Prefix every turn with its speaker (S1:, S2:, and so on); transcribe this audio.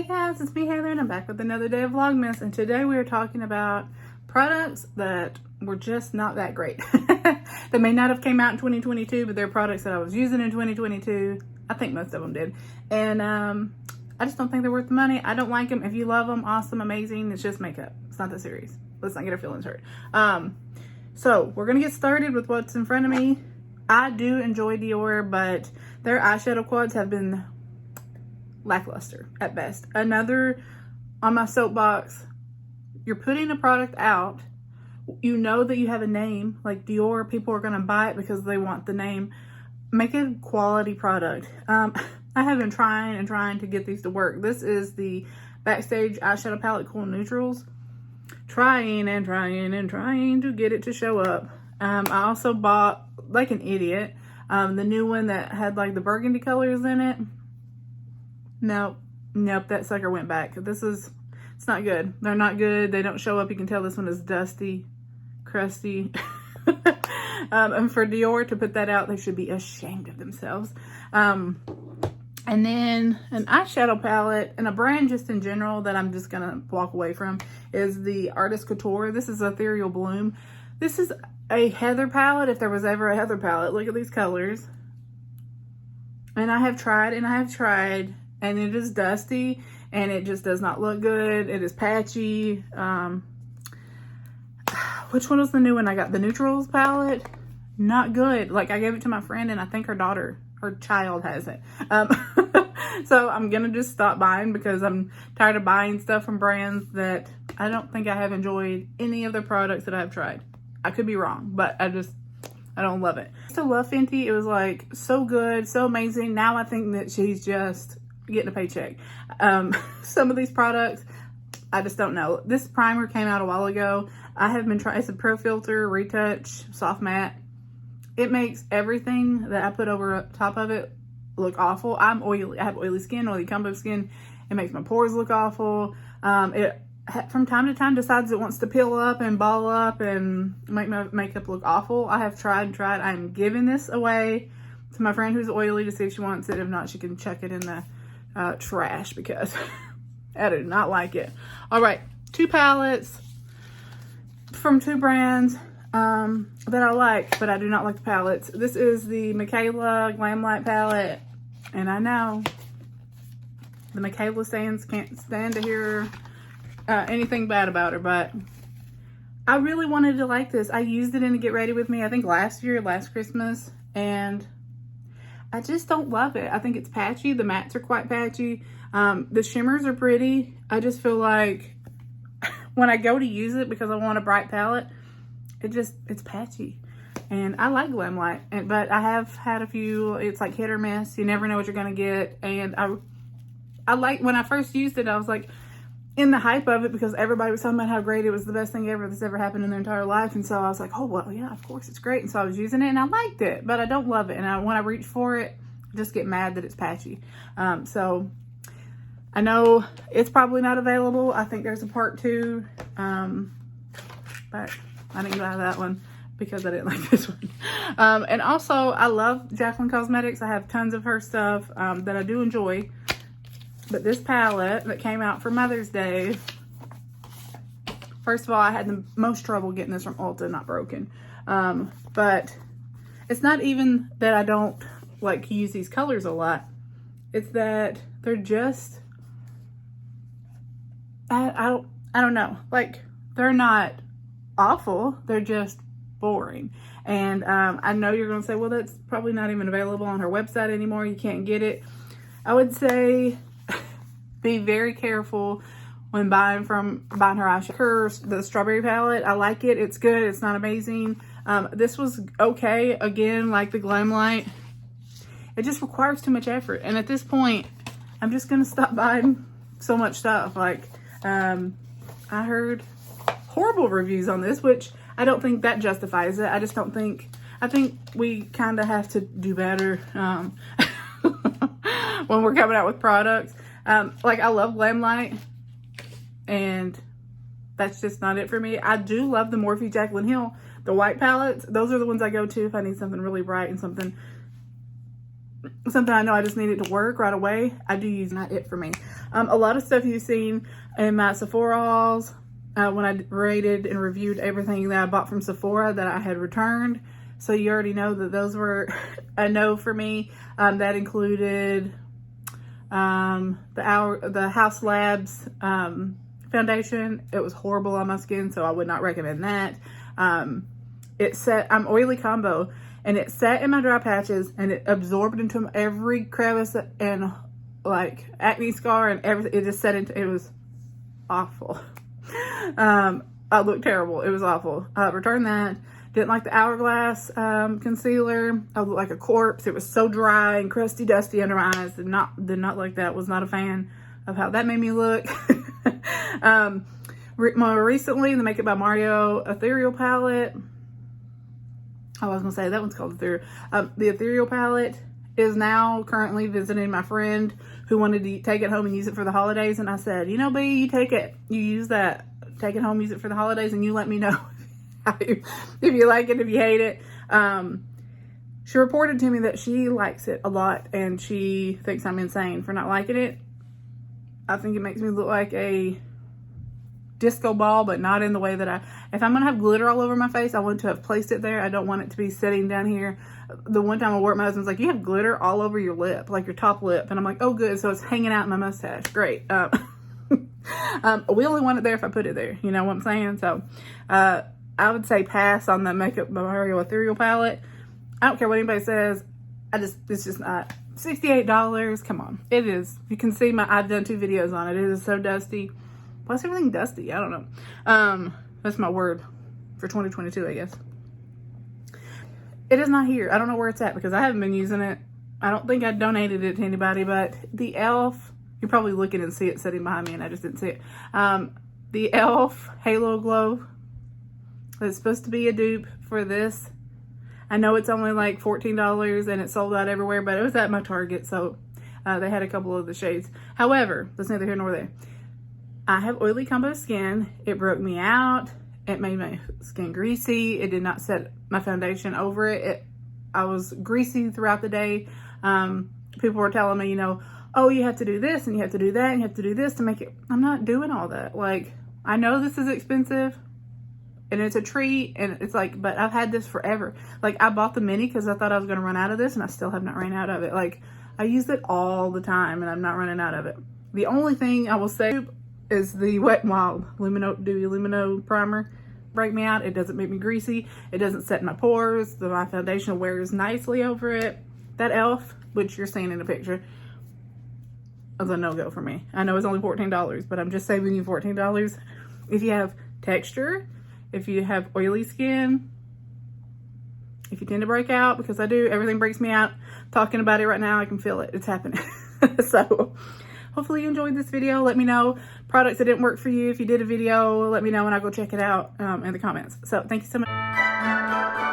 S1: Hey guys, it's me Heather and I'm back with another day of Vlogmas, and today we are talking about products that were just not that great. They may not have came out in 2022, but they're products that I was using in 2022. I think most of them did. And I just don't think they're worth the money. I don't like them. If you love them, awesome, amazing. It's just makeup. It's not that serious. Let's not get our feelings hurt. So we're going to get started with what's in front of me. I do enjoy Dior, but their eyeshadow quads have been lackluster at best. Another on my soapbox, you're putting a product out, you know that you have a name like Dior, people are going to buy it because they want the name. Make a quality product. I have been trying to get these to work. This is the Backstage eyeshadow palette Cool Neutrals. Trying to get it to show up. I also bought, like an idiot, the new one that had like the burgundy colors in it. Nope, that sucker went back. It's not good. They're not good. They don't show up. You can tell this one is dusty, crusty. And for Dior to put that out, they should be ashamed of themselves. And then an eyeshadow palette and a brand just in general that I'm just going to walk away from is the Artist Couture. This is Ethereal Bloom. This is a Heather palette if there was ever a Heather palette. Look at these colors. And I have tried and it is dusty and it just does not look good. It is patchy. Which one was the new one I got? The Neutrals palette? Not good. Like, I gave it to my friend and I think her child has it. So I'm gonna just stop buying because I'm tired of buying stuff from brands that I don't think I have enjoyed any of their products that I've tried. I could be wrong, but I don't love it. I still love Fenty. It was like so good, so amazing. Now I think that she's just getting a paycheck. Some of these products, I just don't know. This primer came out a while ago. I have been trying, it's a Pro Filter Retouch Soft Matte. It makes everything that I put over top of it look awful. I'm oily. I have oily skin, oily combo skin. It makes my pores look awful. It from time to time decides it wants to peel up and ball up and make my makeup look awful. I have tried. I'm giving this away to my friend who's oily to see if she wants it. If not, she can chuck it in the trash because I do not like it. All right, 2 palettes from 2 brands that I like, but I do not like the palettes. This is the Michaela Glam Light palette, and I know the Michaela stands can't stand to hear anything bad about her, but I really wanted to like this. I used it in a Get Ready With Me, I think last Christmas, and I just don't love it. I think it's patchy. The mattes are quite patchy. The shimmers are pretty. I just feel like when I go to use it because I want a bright palette, it's patchy. And I like Glam Light, but I have had a few, it's like hit or miss. You never know what you're gonna get. And I like, when I first used it, I was like in the hype of it because everybody was talking about how great it was, the best thing ever that's ever happened in their entire life. And so I was like, oh, well, yeah, of course it's great. And so I was using it and I liked it, but I don't love it. And when I reach for it, I just get mad that it's patchy. So I know it's probably not available. I think there's a part 2, but I didn't buy that one because I didn't like this one. And also, I love Jaclyn Cosmetics. I have tons of her stuff that I do enjoy. But this palette that came out for Mother's Day, first of all, I had the most trouble getting this from Ulta, not broken. But it's not even that I don't like to use these colors a lot. It's that they're just, I don't know. Like, they're not awful. They're just boring. And I know you're going to say, well, that's probably not even available on her website anymore. You can't get it. I would say be very careful when buying her eyeshadow. The strawberry palette, I like it. It's good. It's not amazing. This was okay. Again, like the Glam Light, it just requires too much effort. And at this point, I'm just going to stop buying so much stuff. Like, I heard horrible reviews on this, which I don't think that justifies it. I just don't think, I think we kind of have to do better when we're coming out with products. Like, I love Glam Light, and that's just not it for me. I do love the Morphe Jaclyn Hill, the white palettes. Those are the ones I go to if I need something really bright and something something I know I just needed to work right away, I do use Not It for me. A lot of stuff you've seen in my Sephora hauls, when I rated and reviewed everything that I bought from Sephora that I had returned. So you already know that those were a no for me. That included the House Labs foundation. It was horrible on my skin, so I would not recommend that. I'm oily combo, and it sat in my dry patches, and it absorbed into every crevice and like acne scar and everything. It just set into, it was awful. I looked terrible. It was awful. Returned that. Didn't like the Hourglass concealer. I looked like a corpse. It was so dry and crusty, dusty under my eyes. Did not like that. Was not a fan of how that made me look. More recently, the Makeup by Mario Ethereal palette. I was gonna say that one's called Ethereal. The Ethereal palette is now currently visiting my friend who wanted to take it home and use it for the holidays. And I said, you know, B, you take it, you use that, take it home, use it for the holidays, and you let me know if you like it, if you hate it. She reported to me that she likes it a lot and she thinks I'm insane for not liking it. I think it makes me look like a disco ball, but not in the way that if I'm gonna have glitter all over my face, I want to have placed it there. I don't want it to be sitting down here. The one time I wore it, my husband's like, you have glitter all over your lip, like your top lip. And I'm like, oh good, so it's hanging out in my mustache. Great. We only want it there if I put it there, you know what I'm saying? So I would say pass on the Makeup by Mario Ethereal palette. I don't care what anybody says. It's just not. $68, come on. It is. You can see I've done 2 videos on it. It is so dusty. Why is everything dusty? I don't know. That's my word for 2022, I guess. It is not here. I don't know where it's at because I haven't been using it. I don't think I donated it to anybody, but the e.l.f., you're probably looking and see it sitting behind me and I just didn't see it. The e.l.f. Halo Glow, it's supposed to be a dupe for this. I know it's only like $14 and it's sold out everywhere, but it was at my Target, so they had a couple of the shades. However, that's neither here nor there. I have oily combo skin. It broke me out. It made my skin greasy. It did not set my foundation over it. I was greasy throughout the day. People were telling me, you know, oh, you have to do this and you have to do that and you have to do this to make it. I'm not doing all that. Like, I know this is expensive and it's a treat and it's like, but I've had this forever. Like, I bought the mini because I thought I was going to run out of this and I still have not ran out of it. Like, I use it all the time and I'm not running out of it. The only thing I will say is the Wet n Wild Dewy Lumino Primer. Break me out. It doesn't make me greasy. It doesn't set in my pores. My foundation wears nicely over it. That e.l.f., which you're seeing in the picture, is a no-go for me. I know it's only $14, but I'm just saving you $14. If you have texture, if you have oily skin, if you tend to break out, because I do, everything breaks me out. Talking about it right now, I can feel it. It's happening. So hopefully you enjoyed this video. Let me know products that didn't work for you. If you did a video, let me know and I'll go check it out in the comments. So thank you so much.